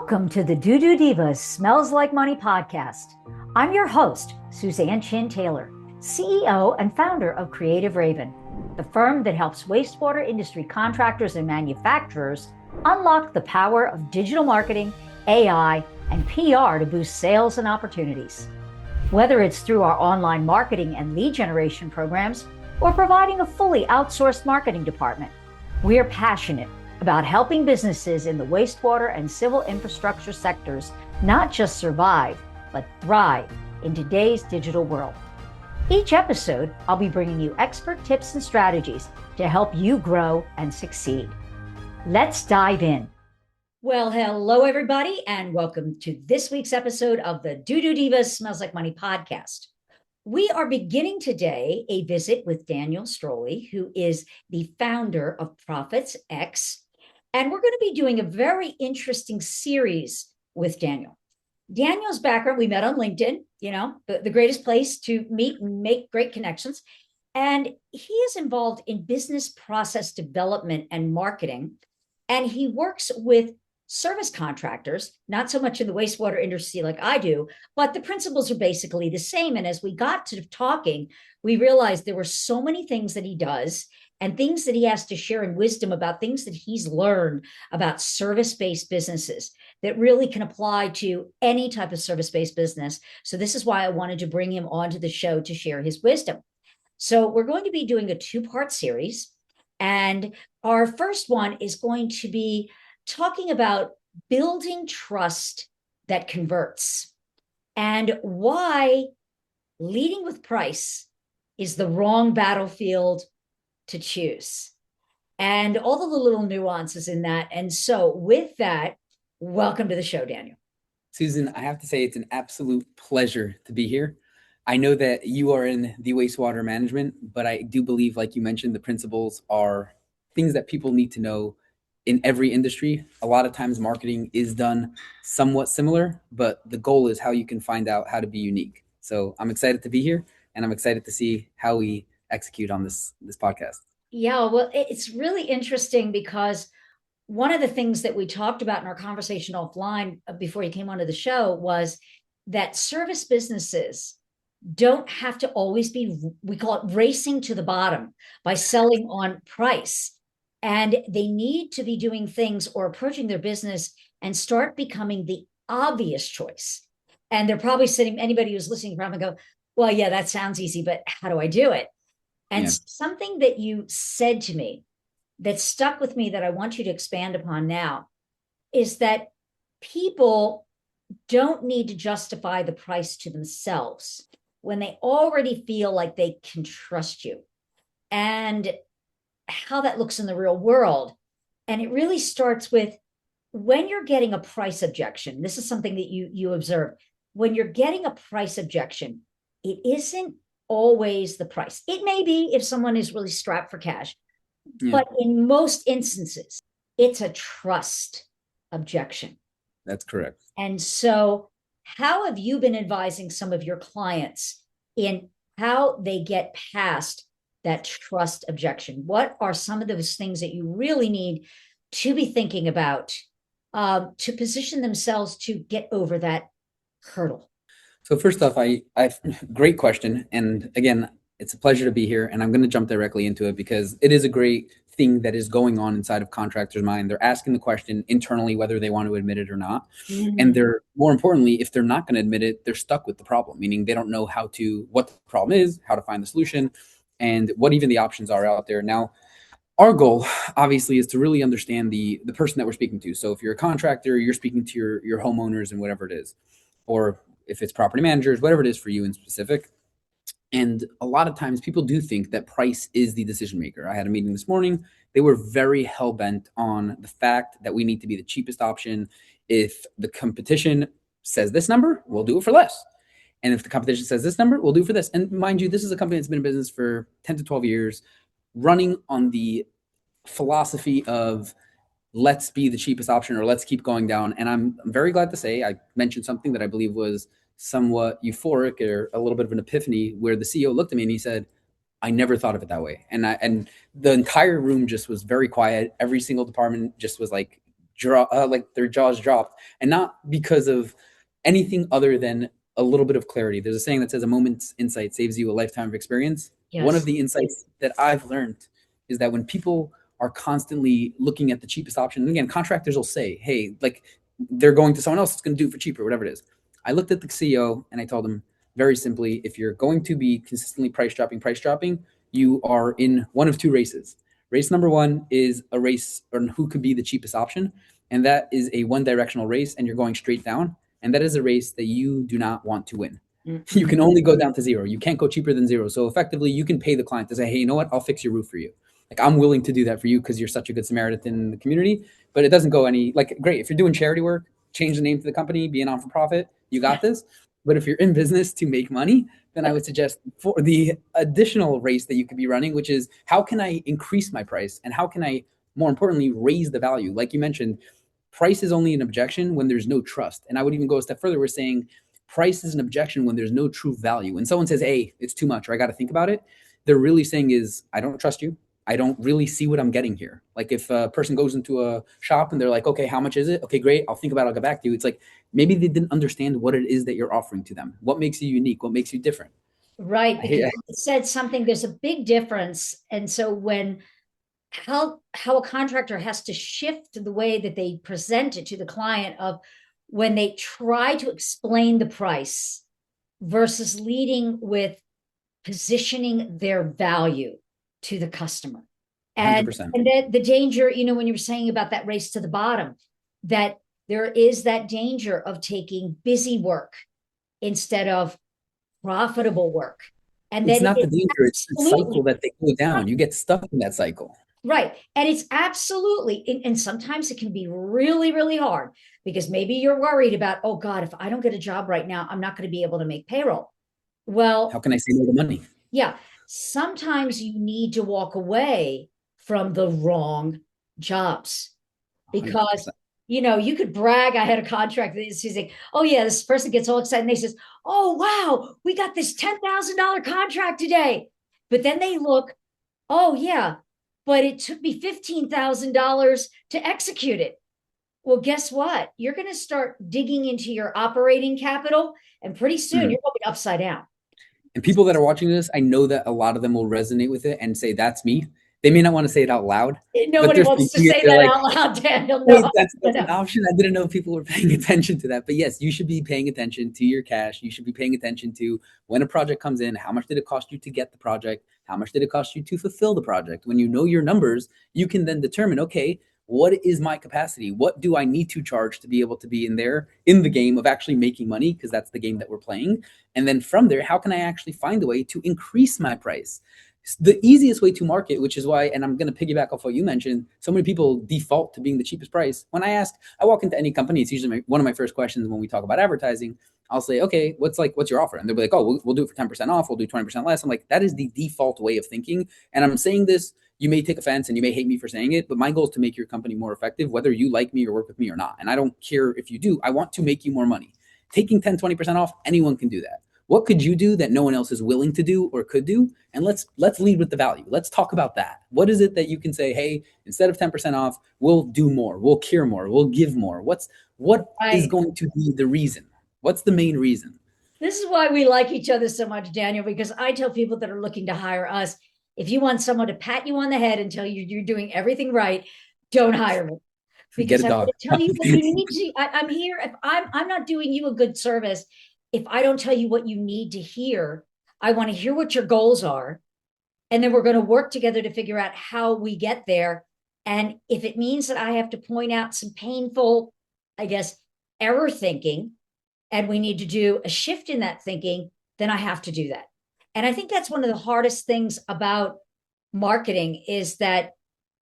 Welcome to the Doo-Doo Divas Smells Like Money podcast. I'm your host, Suzan Chin-Taylor, CEO and founder of Creative Raven, the firm that helps wastewater industry contractors and manufacturers unlock the power of digital marketing, AI, and PR to boost sales and opportunities. Whether it's through our online marketing and lead generation programs or providing a fully outsourced marketing department, we are passionate about helping businesses in the wastewater and civil infrastructure sectors not just survive, but thrive in today's digital world. Each episode, I'll be bringing you expert tips and strategies to help you grow and succeed. Let's dive in. Well, hello, everybody, and welcome to this week's episode of the Doo-Doo Divas Smells Like Money podcast. We are beginning today a visit with Daniel Strohli, who is the founder of ProfitsX. And we're going to be doing a very interesting series with Daniel. Daniel's background, we met on LinkedIn, the greatest place to meet and make great connections. And he is involved in business process development and marketing. And he works with service contractors, not so much in the wastewater industry like I do, but the principles are basically the same. And as we got to talking, we realized there were so many things that he does and things that he has to share in wisdom about things that he's learned about service-based businesses that really can apply to any type of service-based business. So this is why I wanted to bring him onto the show to share his wisdom. So we're going to be doing a two-part series. And our first one is going to be talking about building trust that converts and why leading with price is the wrong battlefield to choose, and all the little nuances in that. And so with that, welcome to the show, Daniel. Susan, I have to say it's an absolute pleasure to be here. I know that you are in the wastewater management, but I do believe, like you mentioned, the principles are things that people need to know in every industry. A lot of times marketing is done somewhat similar, but the goal is how you can find out how to be unique. So I'm excited to be here, and I'm excited to see how we execute on this podcast. Yeah, well, it's really interesting because one of the things that we talked about in our conversation offline before you came onto the show was that service businesses don't have to always be, we call it racing to the bottom by selling on price. And they need to be doing things or approaching their business and start becoming the obvious choice. And they're probably sitting, anybody who's listening probably go, well, yeah, that sounds easy, but how do I do it? And something that you said to me that stuck with me that I want you to expand upon now is that people don't need to justify the price to themselves when they already feel like they can trust you, and how that looks in the real world. And it really starts with when you're getting a price objection. This is something that you observe. When you're getting a price objection, it isn't always the price. It may be if someone is really strapped for cash, but in most instances, it's a trust objection. That's correct. And so how have you been advising some of your clients in how they get past that trust objection? What are some of those things that you really need to be thinking about to position themselves to get over that hurdle? So first off, I great question. And again, it's a pleasure to be here. And I'm going to jump directly into it because it is a great thing that is going on inside of contractors' mind. They're asking the question internally whether they want to admit it or not. Mm-hmm. And they're, more importantly, if they're not going to admit it, they're stuck with the problem, meaning they don't know what the problem is, how to find the solution, and what even the options are out there. Now, our goal, obviously, is to really understand the person that we're speaking to. So if you're a contractor, you're speaking to your homeowners and whatever it is, or if it's property managers, whatever it is for you in specific. And a lot of times people do think that price is the decision maker. I had a meeting this morning. They were very hell-bent on the fact that we need to be the cheapest option. If the competition says this number, we'll do it for less. And if the competition says this number, we'll do it for this. And mind you, this is a company that's been in business for 10 to 12 years, running on the philosophy of let's be the cheapest option or let's keep going down. And I'm very glad to say I mentioned something that I believe was somewhat euphoric or a little bit of an epiphany, where the CEO looked at me and he said, I never thought of it that way. And the entire room just was very quiet. Every single department just was like their jaws dropped, and not because of anything other than a little bit of clarity. There's a saying that says a moment's insight saves you a lifetime of experience. Yes. One of the insights that I've learned is that when people are constantly looking at the cheapest option, and again, contractors will say, hey, like they're going to someone else that's going to do it for cheaper, whatever it is. I looked at the CEO and I told him very simply, if you're going to be consistently price dropping, you are in one of two races. Race number one is a race on who could be the cheapest option. And that is a one directional race, and you're going straight down. And that is a race that you do not want to win. Mm-hmm. You can only go down to zero. You can't go cheaper than zero. So effectively, you can pay the client to say, hey, you know what? I'll fix your roof for you. Like, I'm willing to do that for you because you're such a good Samaritan in the community. But it doesn't go any, like, great. If you're doing charity work, change the name to the company, be a non-for-profit, you got this. But if you're in business to make money, then I would suggest for the additional race that you could be running, which is how can I increase my price, and how can I, more importantly, raise the value? Like you mentioned, price is only an objection when there's no trust. And I would even go a step further. We're saying price is an objection when there's no true value. When someone says, hey, it's too much, or I got to think about it, they're really saying is, I don't trust you. I don't really see what I'm getting here. Like if a person goes into a shop and they're like, okay, how much is it? Okay, great. I'll think about it. I'll get back to you. It's like, maybe they didn't understand what it is that you're offering to them. What makes you unique? What makes you different? Right. Because you said something, there's a big difference. And so when how a contractor has to shift the way that they present it to the client of when they try to explain the price versus leading with positioning their value to the customer. And, 100%. and the danger, you know, when you were saying about that race to the bottom, that there is that danger of taking busy work instead of profitable work. And it's then not the danger, it's the cycle that they go down. You get stuck in that cycle. Right. And it's absolutely, and sometimes it can be really, really hard because maybe you're worried about, oh God, if I don't get a job right now, I'm not going to be able to make payroll. Well, how can I say no to money? Yeah. Sometimes you need to walk away from the wrong jobs because 100%. You know, you could brag. I had a contract that is like, oh yeah, this person gets all excited and they says, oh wow, we got this $10,000 contract today. But then they look, oh yeah, but it took me $15,000 to execute it. Well, guess what? You're going to start digging into your operating capital, and pretty soon you're going to be upside down. And people that are watching this, I know that a lot of them will resonate with it and say, that's me. They may not want to say it out loud. Nobody wants to say that like, out loud, Daniel. No, that's an option. I didn't know people were paying attention to that. But yes, you should be paying attention to your cash. You should be paying attention to when a project comes in, how much did it cost you to get the project? How much did it cost you to fulfill the project? When you know your numbers, you can then determine, okay, what is my capacity? What do I need to charge to be able to be in the game of actually making money? Because that's the game that we're playing. And then from there, how can I actually find a way to increase my price? The easiest way to market, which is why, and I'm going to piggyback off what you mentioned, so many people default to being the cheapest price. When I walk into any company, it's usually one of my first questions when we talk about advertising. I'll say, okay, what's your offer? And they'll be like, oh, we'll do it for 10% off. We'll do 20% less. I'm like, that is the default way of thinking. And I'm saying this, you may take offense and you may hate me for saying it, but my goal is to make your company more effective, whether you like me or work with me or not. And I don't care if you do. I want to make you more money. Taking 10, 20% off, anyone can do that. What could you do that no one else is willing to do or could do? And let's lead with the value. Let's talk about that. What is it that you can say, hey, instead of 10% off, we'll do more, we'll cure more, we'll give more? What is going to be the reason? What's the main reason? This is why we like each other so much, Daniel, because I tell people that are looking to hire us, if you want someone to pat you on the head and tell you you're doing everything right, don't hire me. Because I'm going to tell you what you need to. I'm here. If I'm not doing you a good service, if I don't tell you what you need to hear, I want to hear what your goals are. And then we're going to work together to figure out how we get there. And if it means that I have to point out some painful, I guess, error thinking, and we need to do a shift in that thinking, then I have to do that. And I think that's one of the hardest things about marketing is that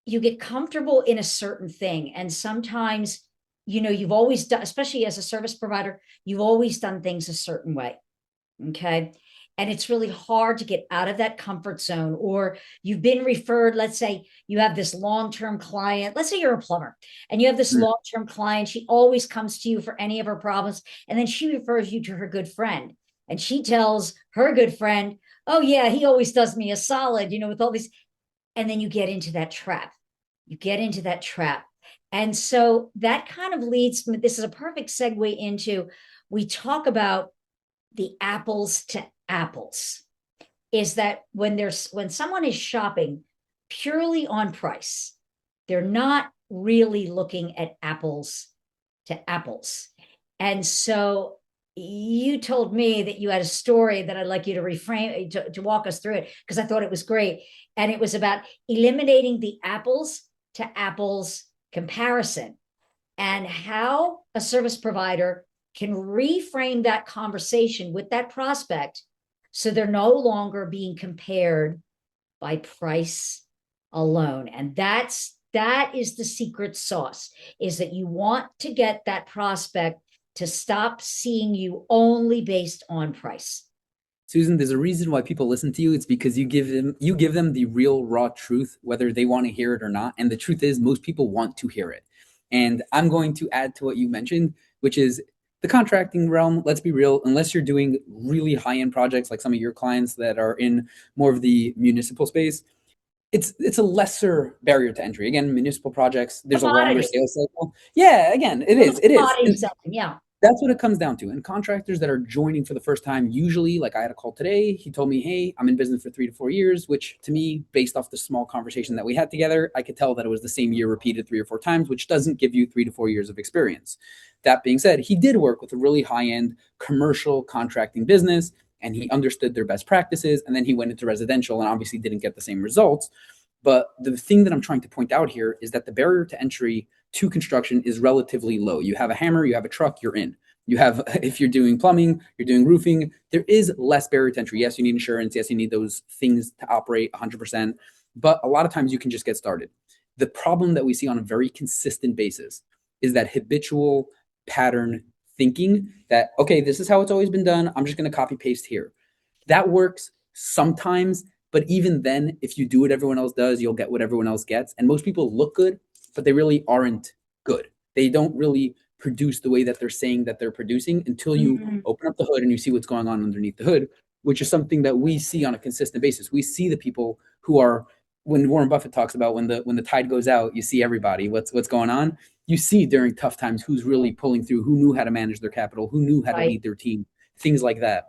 you get comfortable in a certain thing. And sometimes, you know, you've always done, especially as a service provider, you've always done things a certain way. Okay. And it's really hard to get out of that comfort zone, or you've been referred. Let's say you have this long-term client. Let's say you're a plumber and you have this long-term client. She always comes to you for any of her problems. And then she refers you to her good friend. And she tells her good friend, oh yeah, he always does me a solid, you know, with all these. And then you get into that trap. And so that kind of leads me, this is a perfect segue into, we talk about the apples to apples, is that when someone is shopping purely on price, they're not really looking at apples to apples. And so you told me that you had a story that I'd like you to reframe, to walk us through it, because I thought it was great. And it was about eliminating the apples to apples comparison and how a service provider can reframe that conversation with that prospect so they're no longer being compared by price alone. And that is the secret sauce, is that you want to get that prospect to stop seeing you only based on price. Suzan, there's a reason why people listen to you. It's because you give them the real raw truth, whether they want to hear it or not. And the truth is, most people want to hear it. And I'm going to add to what you mentioned, which is the contracting realm. Let's be real, unless you're doing really high-end projects like some of your clients that are in more of the municipal space, it's a lesser barrier to entry. Again, municipal projects, there's a longer sales cycle. Yeah, again, it is. Yeah. That's what it comes down to. And contractors that are joining for the first time, usually, like I had a call today, he told me, hey, I'm in business for 3 to 4 years, which to me, based off the small conversation that we had together, I could tell that it was the same year repeated 3 or 4 times, which doesn't give you 3 to 4 years of experience. That being said, he did work with a really high-end commercial contracting business, and he understood their best practices. And then he went into residential and obviously didn't get the same results. But the thing that I'm trying to point out here is that the barrier to entry to construction is relatively low. You have a hammer, you have a truck, you're in. You have, if you're doing plumbing, you're doing roofing, there is less barrier to entry. Yes, you need insurance. Yes, you need those things to operate 100%. But a lot of times you can just get started. The problem that we see on a very consistent basis is that habitual pattern thinking that, okay, this is how it's always been done. I'm just going to copy paste here. That works sometimes. But even then, if you do what everyone else does, you'll get what everyone else gets. And most people look good, but they really aren't good. They don't really produce the way that they're saying that they're producing until you open up the hood and you see what's going on underneath the hood, which is something that we see on a consistent basis. We see the people who are, when Warren Buffett talks about when the tide goes out, you see everybody, what's going on. You see during tough times who's really pulling through, who knew how to manage their capital, who knew how to lead their team, things like that.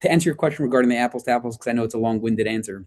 To answer your question regarding the apples to apples, because I know it's a long-winded answer,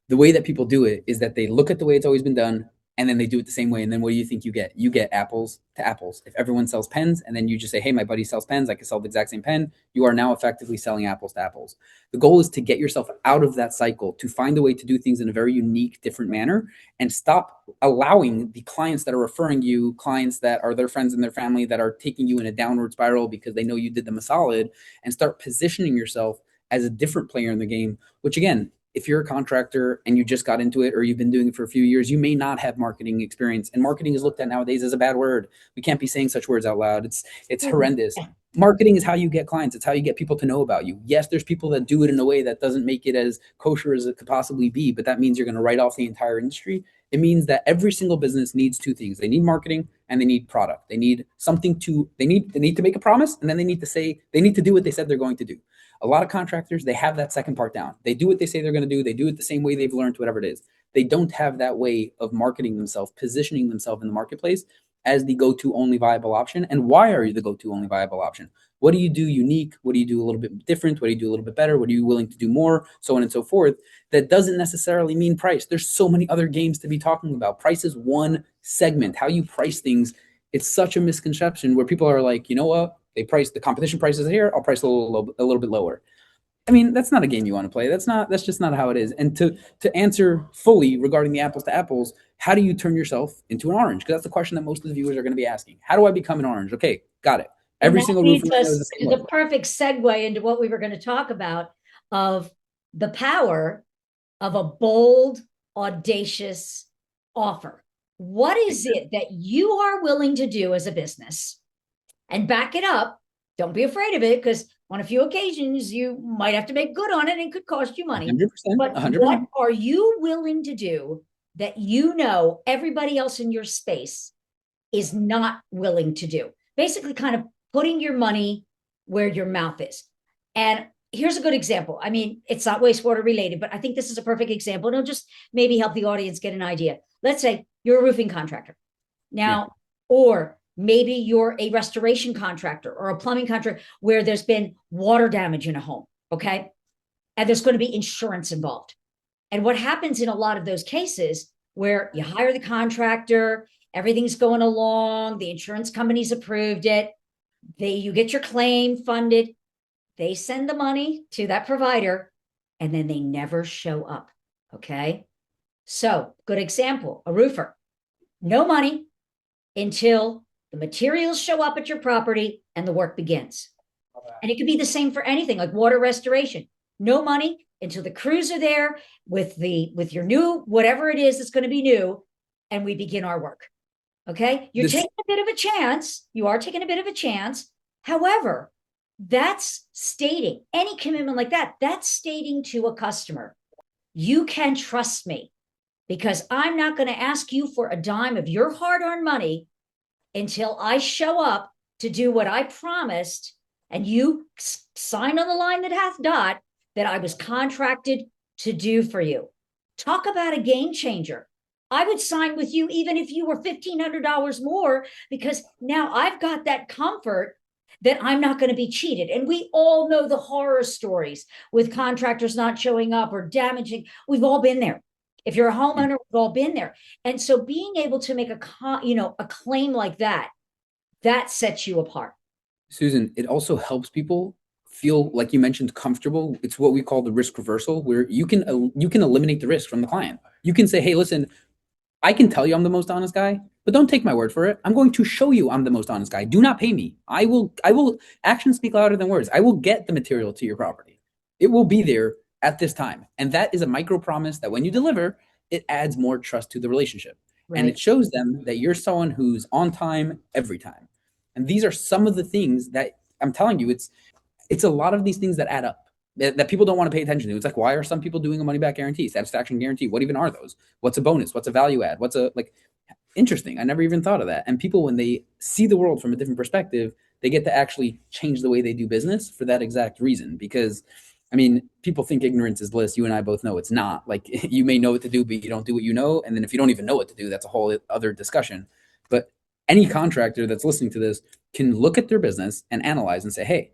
the way that people do it is that they look at the way it's always been done, and then they do it the same way. And then what do you think you get? You get apples to apples. If everyone sells pens and then you just say, hey, my buddy sells pens, I can sell the exact same pen, you are now effectively selling apples to apples. The goal is to get yourself out of that cycle, to find a way to do things in a very unique, different manner, and stop allowing the clients that are referring you, clients that are their friends and their family that are taking you in a downward spiral because they know you did them a solid, and start positioning yourself as a different player in the game, which again, if you're a contractor and you just got into it or you've been doing it for a few years, you may not have marketing experience. And marketing is looked at nowadays as a bad word. We can't be saying such words out loud. It's horrendous. Marketing is how you get clients. It's how you get people to know about you. Yes, there's people that do it in a way that doesn't make it as kosher as it could possibly be, but that means you're going to write off the entire industry. It means that every single business needs 2 things. They need marketing and they need product. They need something they need to make a promise, and then they need to do what they said they're going to do. A lot of contractors, they have that second part down. They do what they say they're going to do. They do it the same way they've learned, whatever it is. They don't have that way of marketing themselves, positioning themselves in the marketplace as the go-to only viable option. And why are you the go-to only viable option? What do you do unique? What do you do a little bit different? What do you do a little bit better? What are you willing to do more? So on and so forth. That doesn't necessarily mean price. There's so many other games to be talking about. Price is one segment. How you price things, it's such a misconception where people are like, you know what? The competition prices here. I'll price a little bit lower. I mean, that's not a game you want to play. That's just not how it is. And to answer fully regarding the apples to apples, how do you turn yourself into an orange? Because that's the question that most of the viewers are going to be asking. How do I become an orange? Okay, got it. Every single roofer knows the same way. The perfect segue into what we were going to talk about, of the power of a bold, audacious offer. What is it that you are willing to do as a business? And back it up. Don't be afraid of it, because on a few occasions you might have to make good on it and it could cost you money. 100%, but 100%. What are you willing to do that you know everybody else in your space is not willing to do? Basically, kind of putting your money where your mouth is. And here's a good example. I mean, it's not wastewater related, but I think this is a perfect example. It'll just maybe help the audience get an idea. Let's say you're a roofing contractor. Now, or maybe you're a restoration contractor or a plumbing contractor where there's been water damage in a home, okay? And there's going to be insurance involved. And what happens in a lot of those cases where you hire the contractor, everything's going along, the insurance company's approved it, you get your claim funded, they send the money to that provider, and then they never show up, okay? So, good example, a roofer, no money until the materials show up at your property and the work begins. And it could be the same for anything like water restoration. No money until the crews are there with your new whatever it is that's going to be new, and we begin our work. Okay, you're taking a bit of a chance. You are taking a bit of a chance. However, that's stating any commitment like that. That's stating to a customer, you can trust me because I'm not going to ask you for a dime of your hard-earned money until I show up to do what I promised, and you sign on the line that hath dot that I was contracted to do for you. Talk about a game changer. I would sign with you even if you were $1,500 more, because now I've got that comfort that I'm not going to be cheated. And we all know the horror stories with contractors not showing up or damaging. We've all been there. If you're a homeowner, we've all been there. And so being able to make a claim like that sets you apart. Susan, it also helps people feel, like you mentioned, comfortable. It's what we call the risk reversal, where you can eliminate the risk from the client. You can say, hey, listen, I can tell you I'm the most honest guy, but don't take my word for it. I'm going to show you I'm the most honest guy. Do not pay me. I will actions speak louder than words. I will get the material to your property. It will be there at this time. And that is a micro promise that when you deliver, it adds more trust to the relationship. Right. And it shows them that you're someone who's on time every time. And these are some of the things that I'm telling you, it's a lot of these things that add up that people don't want to pay attention to. It's like, why are some people doing a money back guarantee, satisfaction guarantee? What even are those? What's a bonus? What's a value add? What's interesting? I never even thought of that. And people, when they see the world from a different perspective, they get to actually change the way they do business for that exact reason. Because I mean, people think ignorance is bliss. You and I both know it's not. Like, you may know what to do, but you don't do what you know. And then if you don't even know what to do, that's a whole other discussion. But any contractor that's listening to this can look at their business and analyze and say, hey,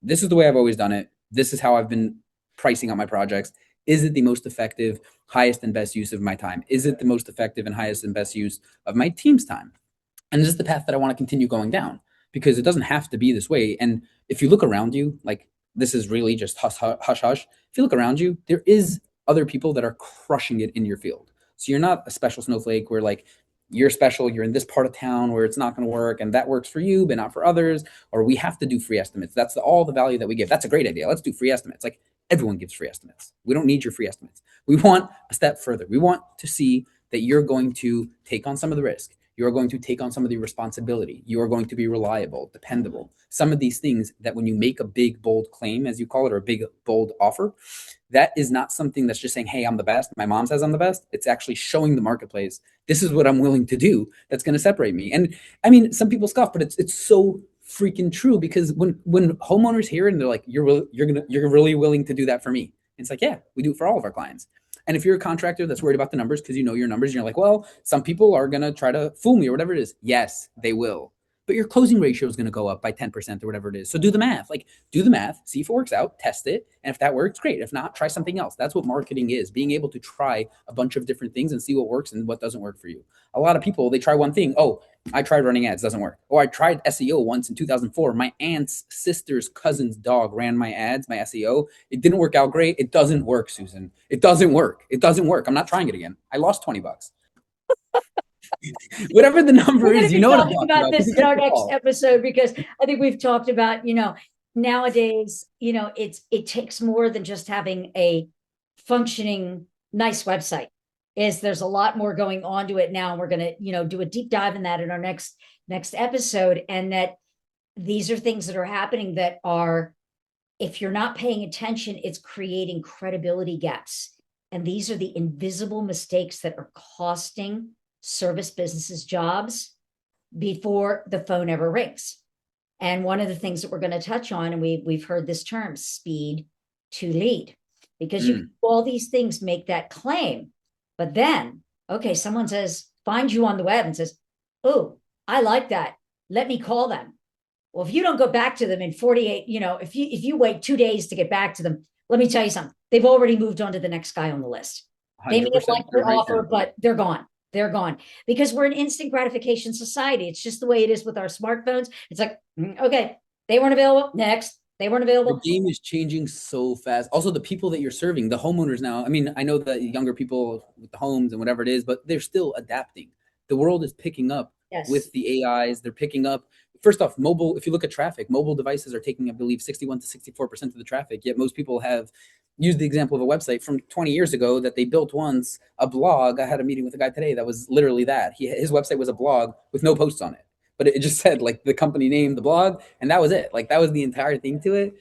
this is the way I've always done it. This is how I've been pricing out my projects. Is it the most effective, highest and best use of my time? Is it the most effective and highest and best use of my team's time? And this is the path that I want to continue going down, because it doesn't have to be this way. And if you look around you, like, this is really just hush, hush, hush. If you look around you, there is other people that are crushing it in your field. So you're not a special snowflake where, like, you're special, you're in this part of town where it's not going to work, and that works for you, but not for others, or we have to do free estimates. That's all the value that we give. That's a great idea. Let's do free estimates. Like, everyone gives free estimates. We don't need your free estimates. We want a step further. We want to see that you're going to take on some of the risk. You're going to take on some of the responsibility. You are going to be reliable, dependable. Some of these things that when you make a big, bold claim, as you call it, or a big, bold offer, that is not something that's just saying, hey, I'm the best. My mom says I'm the best. It's actually showing the marketplace, this is what I'm willing to do that's going to separate me. And I mean, some people scoff, but it's so freaking true, because when homeowners hear it and they're like, you're really willing to do that for me. It's like, yeah, we do it for all of our clients. And if you're a contractor that's worried about the numbers because you know your numbers, and you're like, well, some people are going to try to fool me or whatever it is. Yes, they will. But your closing ratio is going to go up by 10% or whatever it is. So do the math. Like, do the math, see if it works out, test it. And if that works, great. If not, try something else. That's what marketing is, being able to try a bunch of different things and see what works and what doesn't work for you. A lot of people, they try one thing. Oh, I tried running ads, doesn't work. Or I tried SEO once in 2004. My aunt's sister's cousin's dog ran my ads, my SEO. It didn't work out great. It doesn't work, Susan. It doesn't work. It doesn't work. I'm not trying it again. I lost $20. Whatever the number is, you know what I'm talking about this in our next episode, because I think we've talked about, nowadays, it takes more than just having a functioning, nice website. There's a lot more going on to it now. And we're going to, do a deep dive in that in our next episode. And that these are things that are happening that are, if you're not paying attention, it's creating credibility gaps. And these are the invisible mistakes that are costing service businesses jobs before the phone ever rings. And one of the things that we're going to touch on, and we've heard this term, speed to lead, because you can do all these things, make that claim, but then, okay, someone finds you on the web and says, Oh, I like that. Let me call them. Well, if you don't go back to them in 48, if you wait 2 days to get back to them, let me tell you something. They've already moved on to the next guy on the list. They may have 100%. liked You're your right offer, there. but they're gone. They're gone because we're an instant gratification society. It's just the way it is with our smartphones. It's like, okay, they weren't available. Next, they weren't The available. game is changing so fast. Also, the people that you're serving, the homeowners now. I mean, I know the younger people with the homes and whatever it is, but they're still adapting. The world is picking up Yes. with the AIs. They're picking up. First off, mobile. If you look at traffic, mobile devices are taking, I believe, 61 to 64% of the traffic. Yet most people have used the example of a website from 20 years ago that they built once, a blog. I had a meeting with a guy today that was literally that. His website was a blog with no posts on it, but it just said like the company name, the blog, and that was it. Like that was the entire thing to it.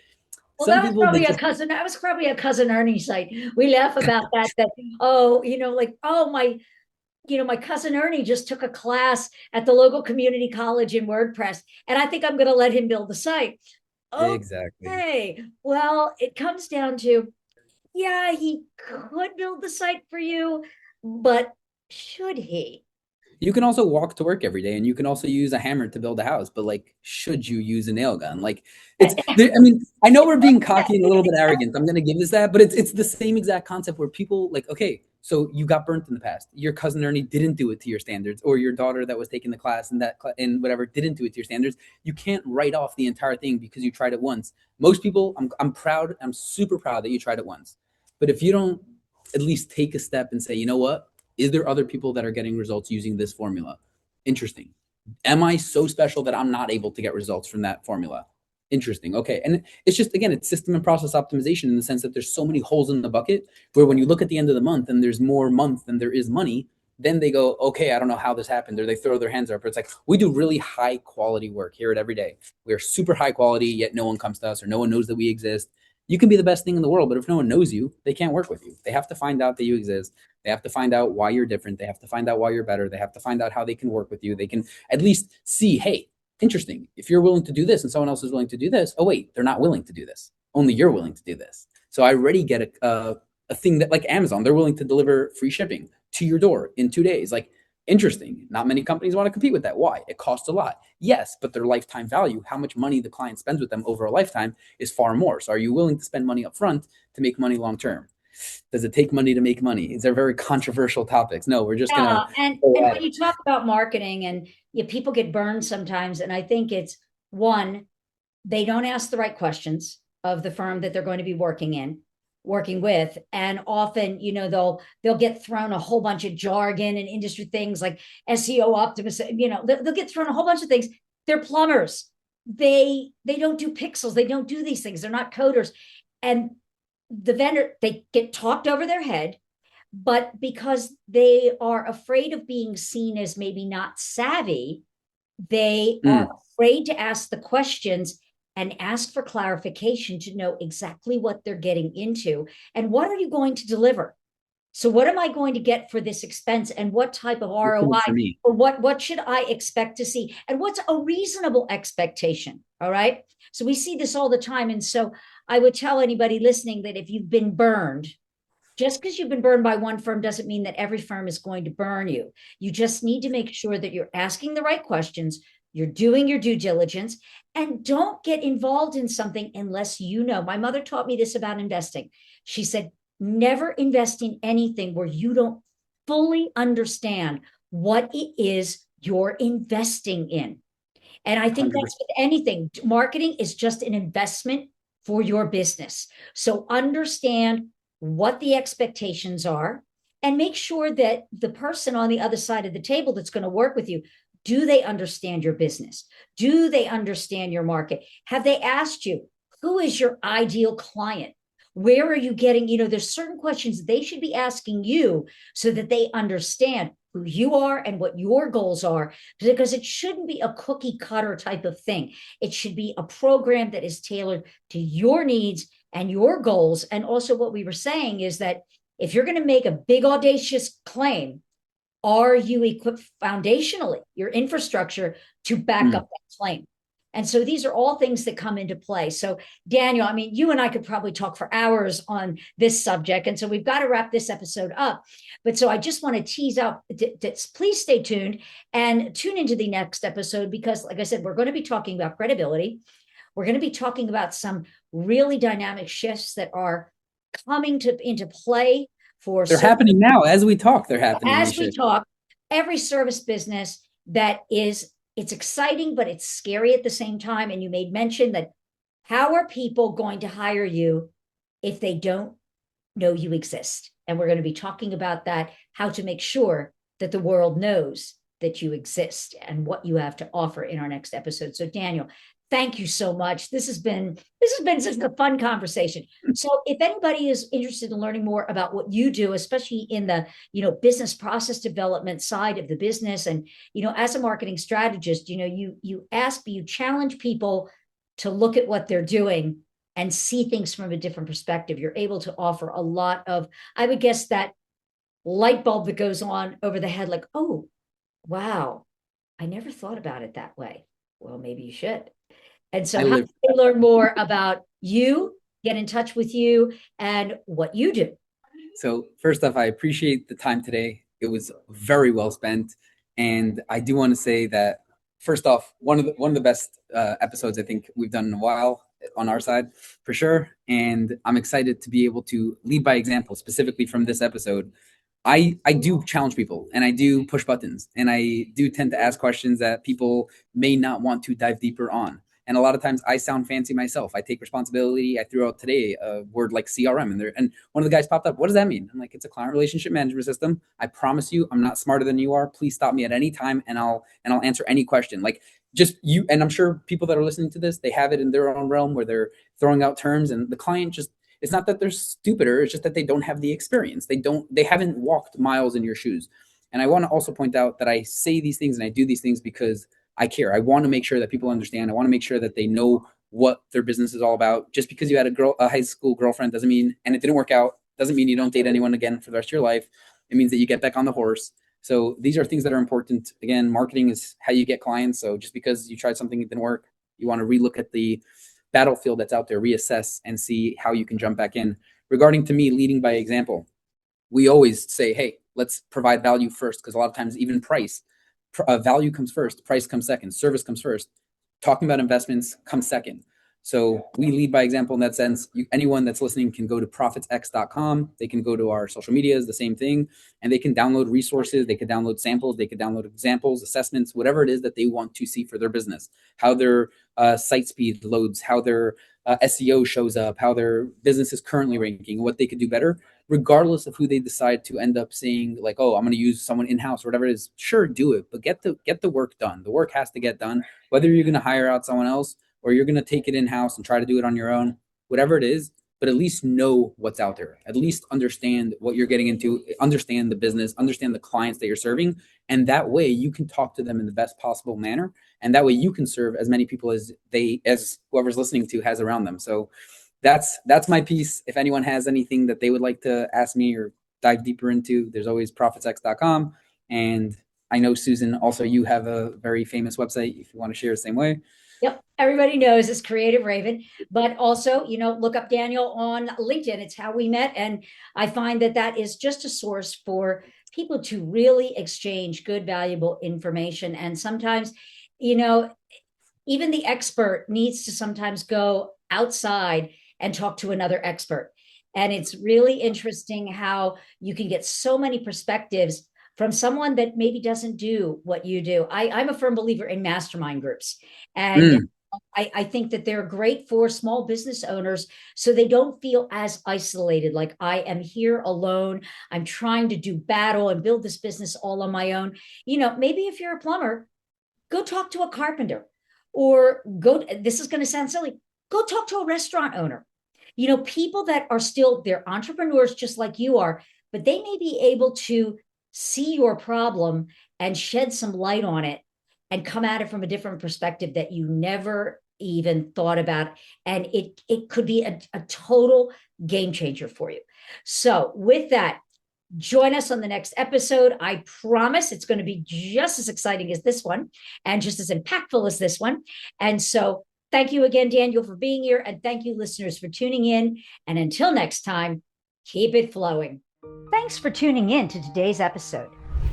Well, Some that was people they probably a just cousin. That was probably a cousin Ernie site. We laugh about that. That oh, like oh my cousin Ernie just took a class at the local community college in WordPress, and I think I'm going to let him build the site. exactly. Okay. Well, it comes down to, yeah, he could build the site for you, but should he? You can also walk to work every day, and you can also use a hammer to build a house. But like, should you use a nail gun? Like, it's. I mean, I know we're being cocky and a little bit arrogant. I'm gonna give this that, but it's the same exact concept where people like, okay, so you got burnt in the past. Your cousin Ernie didn't do it to your standards, or your daughter that was taking the class and and whatever didn't do it to your standards. You can't write off the entire thing because you tried it once. Most people, I'm proud. I'm super proud that you tried it once. But if you don't at least take a step and say, you know what? Is there other people that are getting results using this formula? Interesting. Am I so special that I'm not able to get results from that formula? Interesting. Okay. And it's just, again, it's system and process optimization in the sense that there's so many holes in the bucket where when you look at the end of the month and there's more month than there is money, then they go, okay, I don't know how this happened. Or they throw their hands up. Or it's like, we do really high quality work here at Every Day. We are super high quality, yet no one comes to us or no one knows that we exist. You can be the best thing in the world, but if no one knows you, they can't work with you. They have to find out that you exist. They have to find out why you're different. They have to find out why you're better. They have to find out how they can work with you. They can at least see, hey, interesting. If you're willing to do this and someone else is willing to do this, oh, wait, they're not willing to do this. Only you're willing to do this. So I already get a thing that like Amazon, they're willing to deliver free shipping to your door in 2 days. Like, interesting. Not many companies want to compete with that. Why? It costs a lot. Yes, but their lifetime value, how much money the client spends with them over a lifetime is far more. So are you willing to spend money up front to make money long term? Does it take money to make money? These are very controversial topics. No, we're just Yeah, gonna and go at when it. you talk about marketing, and people get burned sometimes, and I think it's one, they don't ask the right questions of the firm that they're going to be working with, and often they'll get thrown a whole bunch of jargon and industry things like SEO optimism. They'll get thrown a whole bunch of things. They're plumbers. They don't do pixels. They don't do these things. They're not coders, and the vendor, they get talked over their head, but because they are afraid of being seen as maybe not savvy, they are Mm, afraid to ask the questions and ask for clarification to know exactly what they're getting into and what are you going to deliver. So what am I going to get for this expense, and what type of what's in it ROI, for me? or what should I expect to see, and what's a reasonable expectation? All right. So we see this all the time. And so I would tell anybody listening that if you've been burned, just because you've been burned by one firm doesn't mean that every firm is going to burn you. You just need to make sure that you're asking the right questions, you're doing your due diligence, and don't get involved in something unless you know. My mother taught me this about investing. She said, never invest in anything where you don't fully understand what it is you're investing in. And I think that's 100%. with anything. Marketing is just an investment for your business. So understand what the expectations are and make sure that the person on the other side of the table that's going to work with you, do they understand your business? Do they understand your market? Have they asked you, who is your ideal client? Where are you getting, there's certain questions they should be asking you so that they understand who you are and what your goals are, because it shouldn't be a cookie cutter type of thing. It should be a program that is tailored to your needs and your goals. And also, what we were saying is that if you're going to make a big, audacious claim, are you equipped foundationally, your infrastructure, to back Mm. up that claim? And so these are all things that come into play. So, Daniel, I mean, you and I could probably talk for hours on this subject. And so we've got to wrap this episode up. But so I just want to tease out, please stay tuned and tune into the next episode because, like I said, we're going to be talking about credibility. We're going to be talking about some really dynamic shifts that are coming into play for They're happening now as we talk. They're happening as we talk. Every service business that is, it's exciting, but it's scary at the same time. And you made mention that how are people going to hire you if they don't know you exist? And we're going to be talking about that, how to make sure that the world knows that you exist and what you have to offer in our next episode. So, Daniel, thank you so much. This has been such a fun conversation. So if anybody is interested in learning more about what you do, especially in the, business process development side of the business, and, as a marketing strategist, you challenge people to look at what they're doing and see things from a different perspective. You're able to offer a lot of, I would guess, that light bulb that goes on over the head, like, oh, wow, I never thought about it that way. Well, maybe you should. And so how can they learn more about you, get in touch with you, and what you do? So first off, I appreciate the time today. It was very well spent. And I do want to say that, first off, one of the best episodes I think we've done in a while on our side, for sure. And I'm excited to be able to lead by example, specifically from this episode. I do challenge people and I do push buttons and I do tend to ask questions that people may not want to dive deeper on. And a lot of times I sound fancy myself. I take responsibility. I threw out today a word like CRM and one of the guys popped up. What does that mean? I'm like, it's a client relationship management system. I promise you, I'm not smarter than you are. Please stop me at any time and I'll answer any question. Like just you. And I'm sure people that are listening to this, they have it in their own realm where they're throwing out terms and the client just, it's not that they're stupider. It's just that they don't have the experience. They haven't walked miles in your shoes. And I want to also point out that I say these things and I do these things because I care. I want to make sure that people understand. I want to make sure that they know what their business is all about. Just because you had a high school girlfriend doesn't mean, and it didn't work out, doesn't mean you don't date anyone again for the rest of your life. It means that you get back on the horse. So these are things that are important. Again, marketing is how you get clients. So just because you tried something that didn't work, you want to relook at the battlefield that's out there, reassess and see how you can jump back in. Regarding to me, leading by example, we always say, hey, let's provide value first, because a lot of times even price, value comes first, price comes second, service comes first, talking about investments comes second. So we lead by example in that sense. Anyone that's listening can go to ProfitsX.com. They can go to our social medias, the same thing, and they can download resources. They can download samples. They can download examples, assessments, whatever it is that they want to see for their business, how their site speed loads, how their SEO shows up, how their business is currently ranking, what they could do better, regardless of who they decide to end up saying, like, oh, I'm going to use someone in-house or whatever it is. Sure, do it, but get the work done. The work has to get done, whether you're going to hire out someone else or you're going to take it in-house and try to do it on your own, whatever it is, but at least know what's out there. At least understand what you're getting into, understand the business, understand the clients that you're serving. And that way you can talk to them in the best possible manner. And that way you can serve as many people as whoever's listening to has around them. So that's my piece. If anyone has anything that they would like to ask me or dive deeper into, there's always ProfitsX.com. And I know, Susan, also you have a very famous website if you want to share the same way. Yep. Everybody knows it's Creative Raven, but also, look up Daniel on LinkedIn. It's how we met. And I find that is just a source for people to really exchange good, valuable information. And sometimes, even the expert needs to sometimes go outside and talk to another expert. And it's really interesting how you can get so many perspectives from someone that maybe doesn't do what you do. I'm a firm believer in mastermind groups. And I think that they're great for small business owners so they don't feel as isolated, like I am here alone. I'm trying to do battle and build this business all on my own. Maybe if you're a plumber, go talk to a carpenter, or this is going to sound silly, go talk to a restaurant owner. People that are still, they're entrepreneurs just like you are, but they may be able to see your problem and shed some light on it and come at it from a different perspective that you never even thought about. And it could be a total game changer for you. So with that, Join us on the next episode. I promise it's going to be just as exciting as this one and just as impactful as this one. And so thank you again, Daniel, for being here. And thank you, listeners, for tuning in. And until next time, keep it flowing. Thanks for tuning in to today's episode.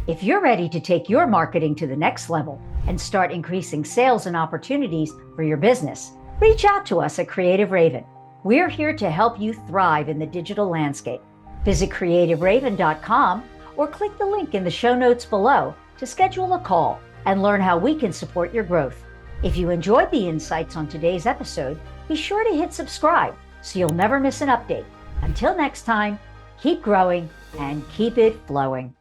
If you're ready to take your marketing to the next level and start increasing sales and opportunities for your business, reach out to us at Creative Raven. We're here to help you thrive in the digital landscape. Visit creativeraven.com or click the link in the show notes below to schedule a call and learn how we can support your growth. If you enjoyed the insights on today's episode, be sure to hit subscribe so you'll never miss an update. Until next time, keep growing and keep it flowing.